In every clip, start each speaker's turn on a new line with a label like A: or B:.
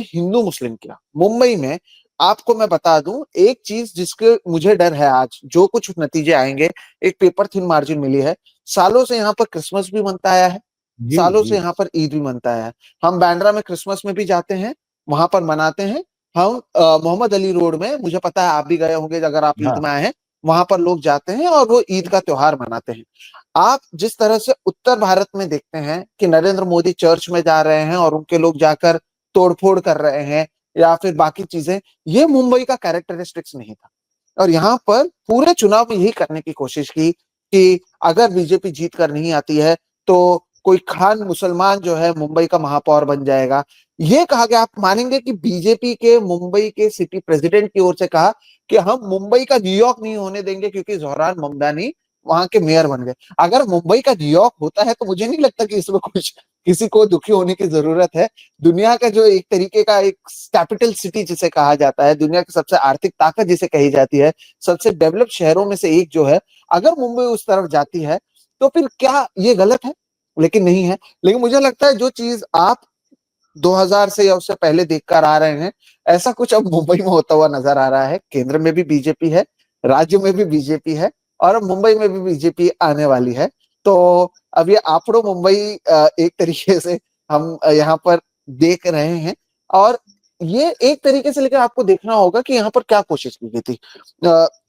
A: हिंदू मुस्लिम किया मुंबई में। आपको मैं बता दूं एक चीज जिसके मुझे डर है, आज जो कुछ नतीजे आएंगे, एक पेपर थिन मार्जिन मिली है। सालों से यहाँ पर क्रिसमस भी मनता आया है,
B: जी
A: सालों
B: जी।
A: से यहाँ पर ईद भी मनता आया है। हम बांद्रा में क्रिसमस में भी जाते हैं, वहां पर मनाते हैं। हम मोहम्मद अली रोड में, मुझे पता है आप भी गए होंगे अगर आप ईद
B: हाँ
A: में आए हैं, वहां पर लोग जाते हैं और वो ईद का त्योहार मनाते हैं। आप जिस तरह से उत्तर भारत में देखते हैं कि नरेंद्र मोदी चर्च में जा रहे हैं और उनके लोग जाकर तोड़फोड़ कर रहे हैं या फिर बाकी चीजें, ये मुंबई का कैरेक्टरिस्टिक्स नहीं था। और यहाँ पर पूरे चुनाव में यही करने की कोशिश की कि अगर बीजेपी जीत कर नहीं आती है तो कोई खान मुसलमान जो है मुंबई का महापौर बन जाएगा। ये कहा गया, आप मानेंगे कि बीजेपी के मुंबई के सिटी प्रेसिडेंट की ओर से कहा कि हम मुंबई का न्यूयॉर्क नहीं होने देंगे क्योंकि जोहरान ममदानी वहां के मेयर बन गए। अगर मुंबई का न्यूयॉर्क होता है तो मुझे नहीं लगता कि इसमें कुछ किसी को दुखी होने की जरूरत है। दुनिया का जो एक तरीके का एक कैपिटल सिटी जिसे कहा जाता है, दुनिया की सबसे आर्थिक ताकत जिसे कही जाती है, सबसे डेवलप शहरों में से एक जो है, अगर मुंबई उस तरफ जाती है तो फिर क्या ये गलत है? लेकिन नहीं है। लेकिन मुझे लगता है जो चीज आप 2000 से या उससे पहले देखकर आ रहे हैं, ऐसा कुछ अब मुंबई में होता हुआ नजर आ रहा है। केंद्र में भी बीजेपी है, राज्य में भी बीजेपी है और अब मुंबई में भी बीजेपी आने वाली है। तो अब ये आपड़ो मुंबई एक तरीके से हम यहाँ पर देख रहे हैं। और ये एक तरीके से, लेकिन आपको देखना होगा कि यहाँ पर क्या कोशिश की गई थी।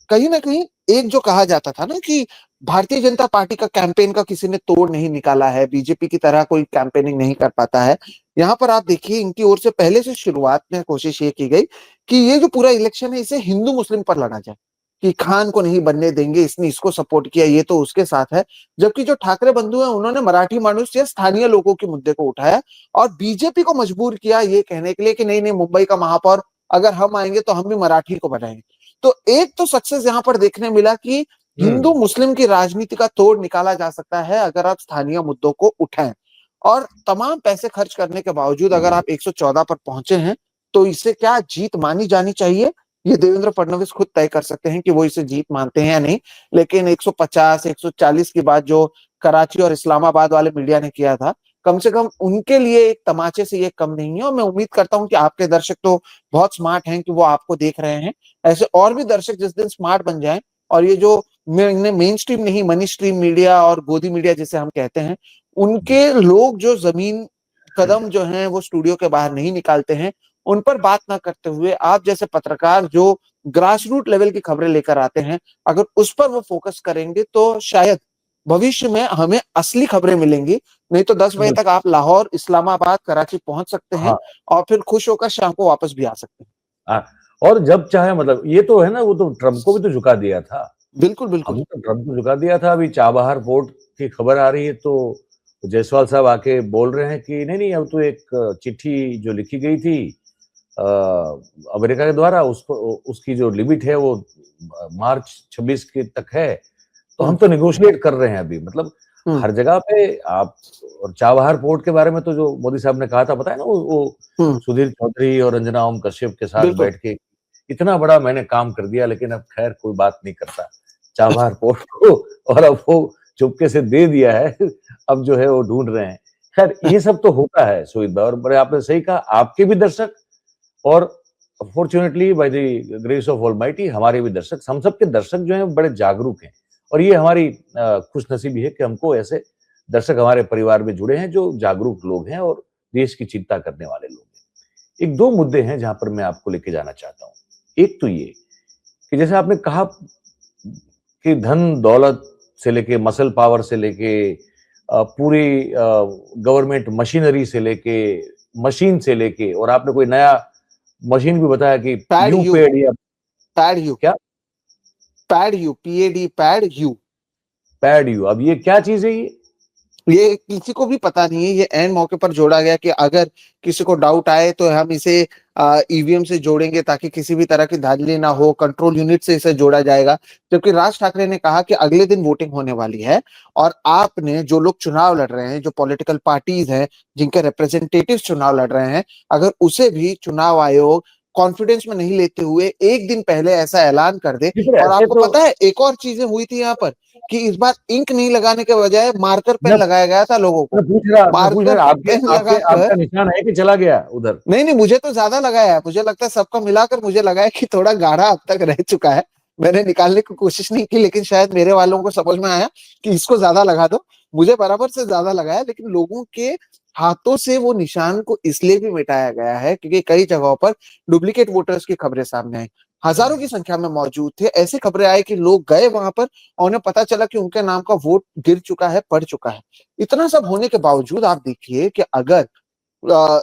A: कहीं ना कहीं एक जो कहा जाता था ना कि भारतीय जनता पार्टी का कैंपेन का किसी ने तोड़ नहीं निकाला है, बीजेपी की तरह कोई कैंपेनिंग नहीं कर पाता है। यहाँ पर आप देखिए इनकी ओर से पहले से शुरुआत में कोशिश ये की गई कि ये जो पूरा इलेक्शन है इसे हिंदू मुस्लिम पर लड़ा जाए, कि खान को नहीं बनने देंगे, इसने इसको सपोर्ट किया, ये तो उसके साथ है। जबकि जो ठाकरे बंधु हैं उन्होंने मराठी मानुस या स्थानीय लोगों के मुद्दे को उठाया और बीजेपी को मजबूर किया ये कहने के लिए कि नहीं नहीं, मुंबई का महापौर अगर हम आएंगे तो हम भी मराठी को बनाएंगे। तो एक तो सक्सेस यहाँ पर देखने मिला कि हिंदू
B: हम्म।
A: मुस्लिम की राजनीति का तोड़ निकाला जा सकता है अगर आप स्थानीय मुद्दों को उठाएं। और तमाम पैसे खर्च करने के बावजूद अगर आप 114 पर पहुंचे हैं तो इसे क्या जीत मानी जानी चाहिए, ये देवेंद्र फडणवीस खुद तय कर सकते हैं कि वो इसे जीत मानते हैं या नहीं। लेकिन 150 140 की बात जो कराची और इस्लामाबाद वाले मीडिया ने किया था, कम से कम उनके लिए एक तमाचे से ये कम नहीं है। और मैं उम्मीद करता हूं कि आपके दर्शक तो बहुत स्मार्ट हैं कि वो आपको देख रहे हैं। ऐसे और भी दर्शक जिस दिन स्मार्ट बन जाएं और ये जो मेन स्ट्रीम नहीं, मनी स्ट्रीम मीडिया और गोदी मीडिया जिसे हम कहते हैं, उनके लोग जो जमीन कदम जो हैं वो स्टूडियो के बाहर नहीं निकालते हैं, उन पर बात ना करते हुए आप जैसे पत्रकार जो ग्रास रूट लेवल की खबरें लेकर आते हैं, अगर उस पर वो फोकस करेंगे तो शायद भविष्य में हमें असली खबरें मिलेंगी। नहीं तो 10 बजे तक आप लाहौर, इस्लामाबाद, कराची पहुंच सकते हैं
B: हाँ
A: और फिर खुश होकर शाम को वापस भी आ सकते हैं।
B: हाँ। और जब चाहे, मतलब ये तो है ना, वो तो ट्रम्प को भी तो झुका दिया था।
A: बिल्कुल बिल्कुल।
B: अभी तो ट्रम्प को झुका दिया था। अभी चाबहार पोर्ट की खबर आ रही है तो जायसवाल साहब आके बोल रहे हैं कि नहीं नहीं, अब तो एक चिट्ठी जो लिखी गई थी अमेरिका के द्वारा, उसकी जो लिमिट है वो मार्च 26 के तक है, तो हम तो निगोशिएट कर रहे हैं अभी। मतलब हर जगह पे आप, और चाबहार पोर्ट के बारे में तो जो मोदी साहब ने कहा था, पता है ना, वो सुधीर चौधरी और अंजना ओम कश्यप के साथ
A: बिल्कुल।
B: बैठ के इतना बड़ा मैंने काम कर दिया, लेकिन अब खैर कोई बात नहीं करता चाबहार पोर्ट को, और अब वो चुपके से दे दिया है। अब जो है वो ढूंढ रहे हैं। खैर ये सब तो होता है सुमित भाई, और बड़े आपने सही कहा, आपके भी दर्शक और fortunately by the grace of almighty हमारे भी दर्शक, हम सब के दर्शक जो हैं बड़े जागरूक हैं। और ये हमारी खुशनसीबी है कि हमको ऐसे दर्शक हमारे परिवार में जुड़े हैं जो जागरूक लोग हैं और देश की चिंता करने वाले लोग हैं। एक दो मुद्दे हैं जहां पर मैं आपको लेके जाना चाहता हूं। एक तो ये कि जैसे आपने कहा कि धन दौलत से लेके, मसल पावर से लेके, पूरी गवर्नमेंट मशीनरी से लेके, मशीन से लेके, और आपने कोई नया मशीन भी बताया कि
A: पैड
B: यू
A: यू,
B: पेड या
A: पैड यू,
B: क्या,
A: pad you, PAD, pad you.
B: Pad you. अब ये क्या चीज है
A: ये किसी को भी पता नहीं है, ये एन मौके पर जोड़ा गया कि अगर किसी को डाउट आए तो हम इसे ईवीएम से जोड़ेंगे ताकि किसी भी तरह की धांधली ना हो, कंट्रोल यूनिट से इसे जोड़ा जाएगा। जबकि राज ठाकरे ने कहा कि अगले दिन वोटिंग होने वाली है और आपने जो लोग चुनाव लड़ रहे हैं, जो पॉलिटिकल पार्टीज हैं जिनके रिप्रेजेंटेटिव चुनाव लड़ रहे हैं, अगर उसे भी चुनाव आयोग कॉन्फिडेंस में नहीं लेते हुए एक दिन पहले ऐसा ऐलान कर दे। और
B: ऐसे
A: आपको
B: तो
A: पता है एक और चीजें हुई थी यहाँ पर कि इस बार इंक नहीं लगाने के बजाय मार्कर पेन
B: मैं
A: लगाया गया था लोगों को।
B: मैं पूछ
A: मार्कर
B: रहा आपके
A: पेन
B: आपके
A: लगाकर,
B: आपका निशान है कि चला गया उधर?
A: नहीं नहीं, मुझे तो ज्यादा लगाया है, मुझे लगता है सबका मिलाकर मुझे लगा है कि थोड़ा गाढ़ा अब तक रह चुका है। मैंने निकालने की कोशिश नहीं की, लेकिन शायद मेरे वालों को समझ में आया कि इसको ज्यादा लगा दो। मुझे बराबर से ज्यादा लगाया, लेकिन लोगों के हाथों से वो निशान को इसलिए भी मिटाया गया है क्योंकि कई जगहों पर डुप्लीकेट वोटर्स की खबरें सामने आई। हजारों की संख्या में मौजूद थे, ऐसी खबरें आई कि लोग गए वहां पर और उन्हें पता चला कि उनके नाम का वोट गिर चुका है, पड़ चुका है। इतना सब होने के बावजूद आप देखिए कि अगर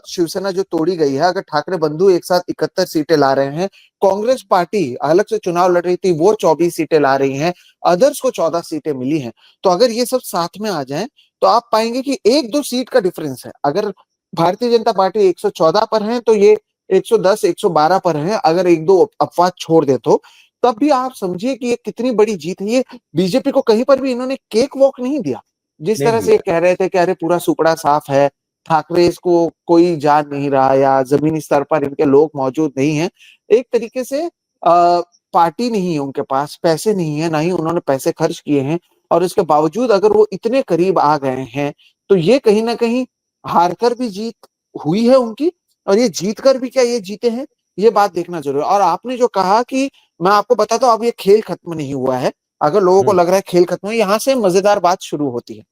A: शिवसेना जो तोड़ी गई है, अगर ठाकरे बंधु एक साथ 71 सीटें ला रहे हैं, कांग्रेस पार्टी अलग से चुनाव लड़ रही थी, वो 24 सीटें ला रही हैं, अदर्स को 14 सीटें मिली हैं, तो अगर ये सब साथ में आ जाएं तो आप पाएंगे कि एक दो सीट का डिफरेंस है। अगर भारतीय जनता पार्टी 114 पर है तो ये 110 112 पर है, अगर एक दो अपवाद छोड़ दे तो तब भी आप समझिए कि ये कितनी बड़ी जीत है। ये बीजेपी को कहीं पर भी इन्होंने केक वॉक नहीं दिया। जिस
B: नहीं
A: तरह से ये
B: दिया।
A: कह रहे थे कि अरे पूरा सुपड़ा साफ है, ठाकरे इसको कोई जान नहीं रहा, या जमीनी स्तर पर इनके लोग मौजूद नहीं है। एक तरीके से पार्टी नहीं है उनके पास, पैसे नहीं है, ना ही उन्होंने पैसे खर्च किए हैं, और इसके बावजूद अगर वो इतने करीब आ गए हैं तो ये कहीं ना कहीं हार कर भी जीत हुई है उनकी, और ये जीत कर भी क्या ये जीते हैं, ये बात देखना जरूरी है। और आपने जो कहा कि मैं आपको बताता हूँ, अब ये खेल खत्म नहीं हुआ है। अगर लोगों को
B: हम्म।
A: लग रहा है खेल खत्म है, यहाँ से मजेदार बात शुरू होती है।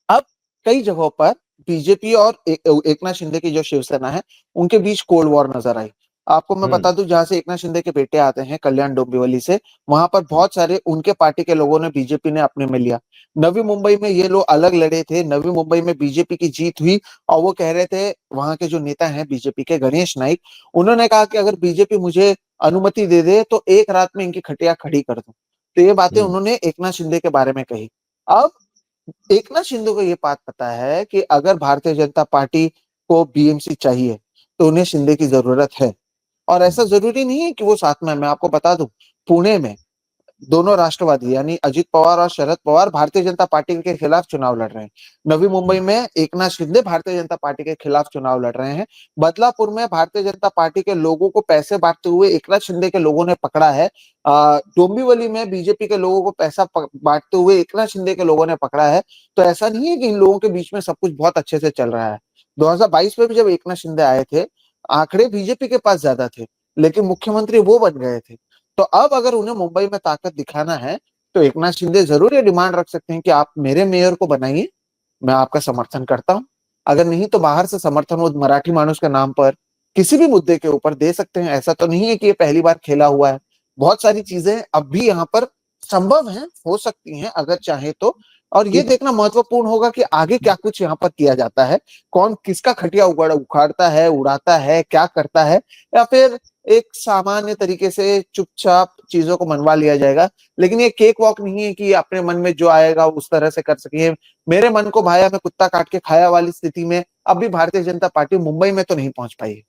A: अब कई जगहों पर बीजेपी और एकनाथ शिंदे की जो शिवसेना है, उनके बीच कोल्ड वॉर नजर आई। आपको मैं
B: हम्म।
A: बता दूं, जहां से एकनाथ शिंदे के बेटे आते हैं कल्याण डोंबिवली से, वहां पर बहुत सारे उनके पार्टी के लोगों ने बीजेपी ने अपने में लिया। नवी मुंबई में ये लोग अलग लड़े थे, नवी मुंबई में बीजेपी की जीत हुई, और वो कह रहे थे, वहां के जो नेता हैं बीजेपी के गणेश नाइक, उन्होंने कहा कि अगर बीजेपी मुझे अनुमति दे दे तो एक रात में इनकी खटिया खड़ी कर दूं। तो ये बातें
B: हम्म।
A: उन्होंने एकनाथ शिंदे के बारे में कही। अब एकनाथ शिंदे को ये बात पता है कि अगर भारतीय जनता पार्टी को बीएमसी चाहिए तो उन्हें शिंदे की जरूरत है। और ऐसा जरूरी नहीं है कि वो साथ में मैं आपको बता दूं, पुणे में दोनों राष्ट्रवादी यानी अजित पवार और शरद पवार भारतीय जनता पार्टी के खिलाफ चुनाव लड़ रहे हैं। नवी मुंबई में एकनाथ शिंदे भारतीय जनता पार्टी के खिलाफ चुनाव लड़ रहे हैं। बदलापुर में भारतीय जनता पार्टी के लोगों को पैसे बांटते हुए एकनाथ शिंदे के लोगों ने पकड़ा है। डोंबिवली में बीजेपी के लोगों को पैसा बांटते हुए एकनाथ शिंदे के लोगों ने पकड़ा है। तो ऐसा नहीं है कि इन लोगों के बीच में सब कुछ बहुत अच्छे से चल रहा है। 2022 में भी जब एकनाथ शिंदे आए थे, आंकड़े बीजेपी के पास ज्यादा थे, लेकिन मुख्यमंत्री वो बन गए थे। तो अब अगर उन्हें मुंबई में ताकत दिखाना है तो एकनाथ शिंदे जरूर ये डिमांड रख सकते हैं कि आप मेरे मेयर को बनाइए, मैं आपका समर्थन करता हूं। अगर नहीं तो बाहर से समर्थन वो मराठी मानुस के नाम पर किसी भी मुद्दे के ऊपर दे सकते हैं। ऐसा तो नहीं है कि ये पहली बार खेला हुआ है। बहुत सारी चीजें अब भी यहाँ पर संभव हैं, हो सकती हैं अगर चाहे तो। और ये
B: एक
A: देखना महत्वपूर्ण होगा कि आगे क्या कुछ यहाँ पर किया जाता है, कौन किसका खटिया उखाड़ता है, उड़ाता है, क्या करता है, या फिर एक सामान्य तरीके से चुपचाप चीजों को मनवा लिया जाएगा। लेकिन ये केक वॉक नहीं है कि अपने मन में जो आएगा उस तरह से कर सके। मेरे मन को भाया मैं कुत्ता काट के खाया वाली स्थिति में अब भी भारतीय जनता पार्टी मुंबई में तो नहीं पहुंच पाई है।